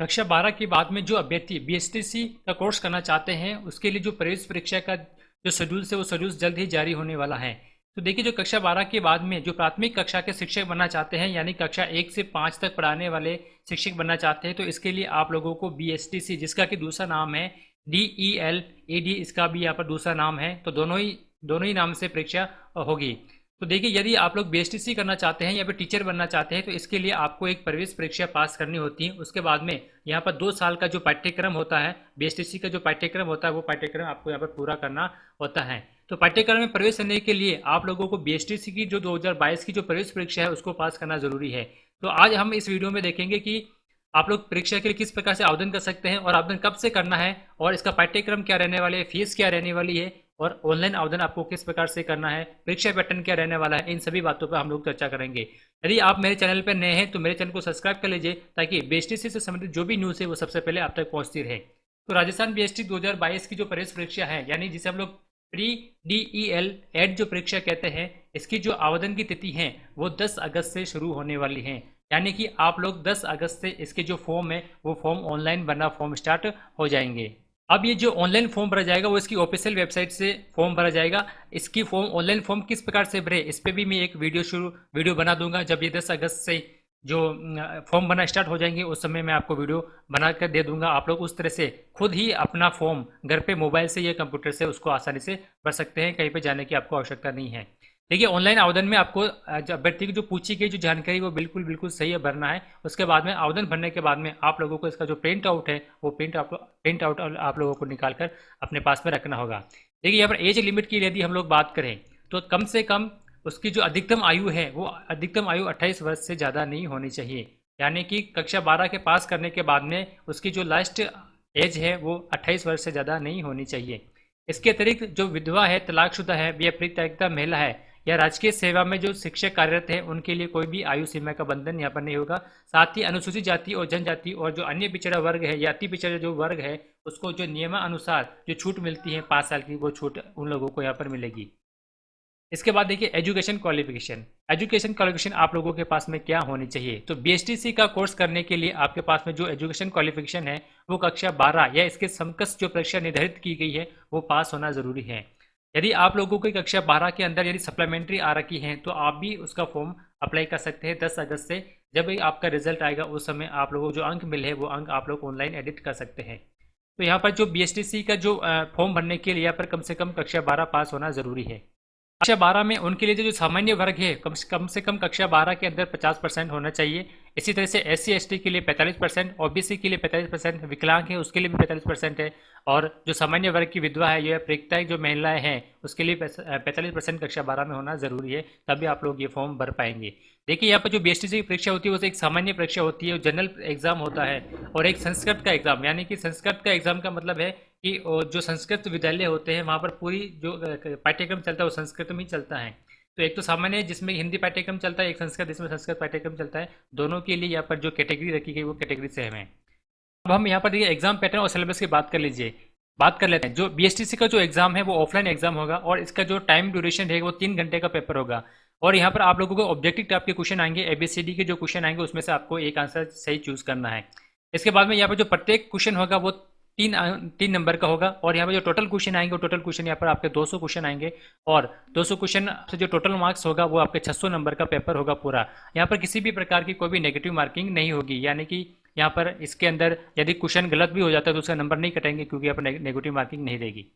कक्षा 12 के बाद में जो अभ्यर्थी बीएसटीसी का कोर्स करना चाहते हैं उसके लिए जो प्रवेश परीक्षा का जो शेड्यूल है वो शेड्यूल जल्द ही जारी होने वाला है। तो देखिए, जो कक्षा 12 के बाद में जो प्राथमिक कक्षा के शिक्षक बनना चाहते हैं यानी कक्षा 1 से 5 तक पढ़ाने वाले शिक्षक बनना चाहते हैं तो इसके लिए आप लोगों को बीएसटीसी, जिसका कि दूसरा नाम है DELED, इसका भी यहाँ पर दूसरा नाम है, तो दोनों ही नाम से परीक्षा होगी। तो देखिए, यदि आप लोग बीएसटीसी करना चाहते हैं या फिर टीचर बनना चाहते हैं तो इसके लिए आपको एक प्रवेश परीक्षा पास करनी होती है। उसके बाद में यहाँ पर 2 साल का जो पाठ्यक्रम होता है, बीएसटीसी का जो पाठ्यक्रम होता है वो पाठ्यक्रम आपको यहाँ पर पूरा करना होता है। तो पाठ्यक्रम में प्रवेश करने के लिए आप लोगों को बीएसटीसी की जो 2022 की जो प्रवेश परीक्षा है उसको पास करना जरूरी है। तो आज हम इस वीडियो में देखेंगे कि आप लोग परीक्षा के लिए किस प्रकार से आवेदन कर सकते हैं और आवेदन कब से करना है और इसका पाठ्यक्रम क्या रहने वाले है, फीस क्या रहने वाली है और ऑनलाइन आवेदन आपको किस प्रकार से करना है, परीक्षा पैटर्न क्या रहने वाला है, इन सभी बातों पर हम लोग चर्चा करेंगे। यदि आप मेरे चैनल पर नए हैं तो मेरे चैनल को सब्सक्राइब कर लीजिए ताकि बीएसटीसी से संबंधित जो भी न्यूज़ है वो सबसे पहले आप तक पहुंचती रहे। तो राजस्थान बीएसटी 2022 की जो प्रवेश परीक्षा है यानी जिसे हम लोग प्री DEL एड जो परीक्षा कहते हैं, इसकी जो आवेदन की तिथि है वो 10 अगस्त से शुरू होने वाली है। यानी कि आप लोग 10 अगस्त से इसके जो फॉर्म है वो फॉर्म ऑनलाइन भरना फॉर्म स्टार्ट हो जाएंगे। अब ये जो ऑनलाइन फॉर्म भरा जाएगा वो इसकी ऑफिशियल वेबसाइट से फॉर्म भरा जाएगा। इसकी ऑनलाइन फॉर्म किस प्रकार से भरे इस पर भी मैं एक वीडियो बना दूंगा। जब ये 10 अगस्त से जो फॉर्म भरना स्टार्ट हो जाएंगे उस समय मैं आपको वीडियो बना कर दे दूंगा। आप लोग उस तरह से खुद ही अपना फॉर्म घर पे मोबाइल से या कंप्यूटर से उसको आसानी से भर सकते हैं, कहीं पे जाने की आपको आवश्यकता नहीं है। देखिए, ऑनलाइन आवेदन में आपको अभ्यर्थी की जो पूछी गई जो जानकारी वो बिल्कुल सही है भरना है। उसके बाद में आवेदन भरने के बाद में आप लोगों को इसका जो प्रिंट आउट है वो प्रिंट आउट आप लोगों को निकाल कर अपने पास में रखना होगा। देखिए, यहाँ पर एज लिमिट की यदि हम लोग बात करें तो कम से कम उसकी जो अधिकतम आयु है वो अधिकतम आयु 28 वर्ष से ज़्यादा नहीं होनी चाहिए। यानी कि कक्षा 12 के पास करने के बाद में उसकी जो लास्ट एज है वो 28 वर्ष से ज़्यादा नहीं होनी चाहिए। इसके अतिरिक्त जो विधवा है, तलाकशुदा है या परित्यक्ता महिला है या राजकीय सेवा में जो शिक्षक कार्यरत हैं उनके लिए कोई भी आयु सीमा का बंधन यहाँ पर नहीं होगा। साथ ही अनुसूचित जाति और जनजाति और जो अन्य पिछड़ा वर्ग है या अति पिछड़ा जो वर्ग है उसको जो नियमानुसार जो छूट मिलती है 5 साल की, वो छूट उन लोगों को यहाँ पर मिलेगी। इसके बाद देखिए, एजुकेशन क्वालिफिकेशन आप लोगों के पास में क्या होनी चाहिए। तो बीएसटीसी का कोर्स करने के लिए आपके पास में जो एजुकेशन क्वालिफिकेशन है वो कक्षा 12 या इसके समकक्ष जो परीक्षा निर्धारित की गई है वो पास होना जरूरी है। यदि आप लोगों को कक्षा 12 के अंदर यदि सप्लीमेंट्री आ रखी है तो आप भी उसका फॉर्म अप्लाई कर सकते हैं 10 अगस्त से। जब भी आपका रिजल्ट आएगा उस समय आप लोगों को जो अंक मिले हैं वो अंक आप लोग ऑनलाइन एडिट कर सकते हैं। तो यहाँ पर जो बीएसटीसी का जो फॉर्म भरने के लिए यहाँ पर कम से कम कक्षा 12 पास होना जरूरी है। कक्षा 12 में उनके लिए जो सामान्य वर्ग है कम से कम कक्षा 12 के अंदर 50% होना चाहिए। इसी तरह से SC/ST के लिए 45%, OBC के लिए 45%, विकलांग है उसके लिए भी 45% है और जो सामान्य वर्ग की विधवा है या परित्यक्ता जो महिलाएं हैं उसके लिए 45% कक्षा 12 में होना जरूरी है, तभी आप लोग ये फॉर्म भर पाएंगे। देखिए, यहाँ पर जो बीएसटीसी की परीक्षा होती है वो एक सामान्य परीक्षा होती है, जनरल एग्जाम होता है और एक संस्कृत का एग्जाम। यानी कि संस्कृत का एग्जाम का मतलब है कि जो संस्कृत विद्यालय होते हैं वहाँ पर पूरी जो पाठ्यक्रम चलता है वो संस्कृत में ही चलता है। तो एक तो सामान्य जिसमें हिंदी पाठ्यक्रम चलता है, एक संस्कृत जिसमें संस्कृत पाठ्यक्रम चलता है। दोनों के लिए यहाँ पर जो कैटेगरी रखी गई वो कैटेगरी सेम है। अब हम यहाँ पर देखिए एग्जाम पैटर्न और सिलेबस की बात कर लेते हैं। जो बीएसटीसी का जो एग्जाम है वो ऑफलाइन एग्जाम होगा और इसका जो टाइम ड्यूरेशन रहेगा वो 3 घंटे का पेपर होगा और यहाँ पर आप लोगों को ऑब्जेक्टिव टाइप के क्वेश्चन आएंगे, ABCD के जो क्वेश्चन आएंगे उसमें से आपको एक आंसर सही चूज करना है। इसके बाद में यहाँ पर जो प्रत्येक क्वेश्चन होगा वो 3 नंबर का होगा और यहाँ पर जो टोटल क्वेश्चन आएंगे वो टोटल क्वेश्चन यहाँ पर आपके 200 क्वेश्चन आएंगे और 200 क्वेश्चन से जो टोटल मार्क्स होगा वो आपके 600 नंबर का पेपर होगा पूरा। यहाँ पर किसी भी प्रकार की कोई भी नेगेटिव मार्किंग नहीं होगी। यानी कि यहाँ पर इसके अंदर यदि क्वेश्चन गलत भी हो जाता है तो उसका नंबर नहीं कटेंगे क्योंकि यहाँ पर नेगेटिव मार्किंग नहीं रहेगी।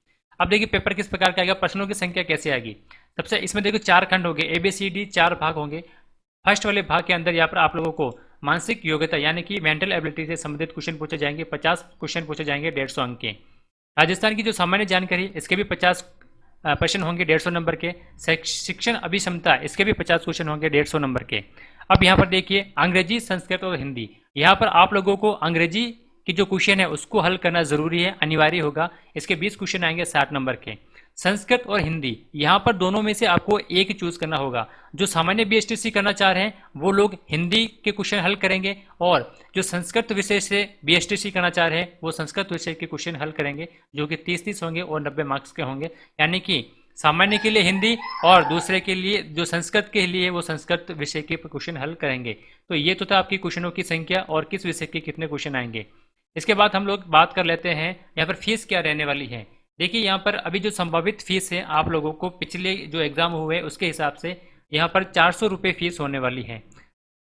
अब देखिए पेपर किस प्रकार का आएगा, प्रश्नों की संख्या कैसे आएगी। सबसे इसमें देखो 4 खंड होंगे, ABCD 4 भाग होंगे। फर्स्ट वाले भाग के अंदर यहाँ पर आप लोगों को मानसिक योग्यता यानी कि मेंटल एबिलिटी से संबंधित क्वेश्चन पूछे जाएंगे। 50 क्वेश्चन पूछे जाएंगे 150 अंक के। राजस्थान की जो सामान्य जानकारी इसके भी 50 प्रश्न होंगे 150 नंबर के। शिक्षण अभिक्षमता इसके भी 50 क्वेश्चन होंगे 150 नंबर के। अब यहाँ पर देखिए अंग्रेजी, संस्कृत और हिंदी, यहाँ पर आप लोगों को अंग्रेजी की जो क्वेश्चन है उसको हल करना जरूरी है, अनिवार्य होगा। इसके 20 क्वेश्चन आएंगे 60 नंबर के। संस्कृत और हिंदी यहाँ पर दोनों में से आपको एक ही चूज करना होगा। जो सामान्य बीएसटीसी करना चाह रहे हैं वो लोग हिंदी के क्वेश्चन हल करेंगे और जो संस्कृत विषय से बीएसटीसी करना चाह रहे हैं वो संस्कृत विषय के क्वेश्चन हल करेंगे जो कि 30-30 होंगे और 90 मार्क्स के होंगे। यानी कि सामान्य के लिए हिंदी और दूसरे के लिए जो संस्कृत के लिए वो संस्कृत विषय के क्वेश्चन हल करेंगे। तो ये तो था आपकी क्वेश्चनों की संख्या और किस विषय के कितने क्वेश्चन आएंगे। इसके बाद हम लोग बात कर लेते हैं यहाँ पर फीस क्या रहने वाली है। देखिए यहाँ पर अभी जो संभावित फीस है आप लोगों को पिछले जो एग्जाम हुए उसके हिसाब से यहाँ पर 400 रुपये फीस होने वाली है।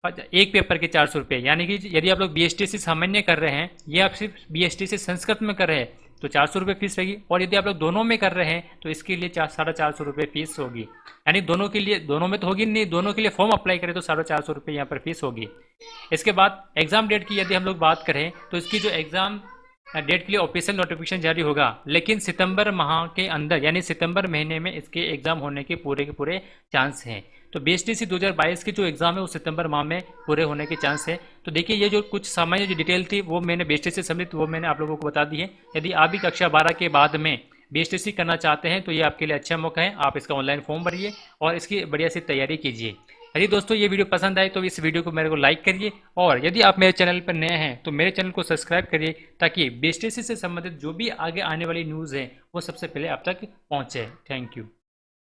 एक पेपर के 400 रुपये, यानी कि यदि आप लोग BSTC सामान्य कर रहे हैं या आप सिर्फ BSTC संस्कृत में कर रहे हैं तो 400 रुपये फीस रहेगी, और यदि आप लोग दोनों में कर रहे हैं तो इसके लिए 450 रुपये फीस होगी। यानी दोनों के लिए, दोनों में तो होगी नहीं, दोनों के लिए फॉर्म अप्लाई करें तो 450 रुपये यहाँ पर फीस होगी। इसके बाद एग्जाम डेट की यदि हम लोग बात करें तो इसकी जो एग्जाम डेट के लिए ऑफिशियल नोटिफिकेशन जारी होगा, लेकिन सितंबर माह के अंदर यानी सितंबर महीने में इसके एग्जाम होने के पूरे चांस हैं। तो BSTC 2022 की जो एग्जाम है वो सितंबर माह में पूरे होने के चांस है। तो देखिए ये जो कुछ सामान्य जो डिटेल थी वो मैंने BSTC सम्मिलित वो मैंने आप लोगों को बता दी है। यदि आप भी कक्षा 12 के बाद में BSTC करना चाहते हैं तो ये आपके लिए अच्छा मौका है, आप इसका ऑनलाइन फॉर्म भरिए और इसकी बढ़िया सी तैयारी कीजिए। यदि दोस्तों ये वीडियो पसंद आए तो इस वीडियो को मेरे को लाइक करिए, और यदि आप मेरे चैनल पर नए हैं तो मेरे चैनल को सब्सक्राइब करिए ताकि BSTC से संबंधित जो भी आगे आने वाली न्यूज़ है वो सबसे पहले आप तक पहुँचे। Thank you.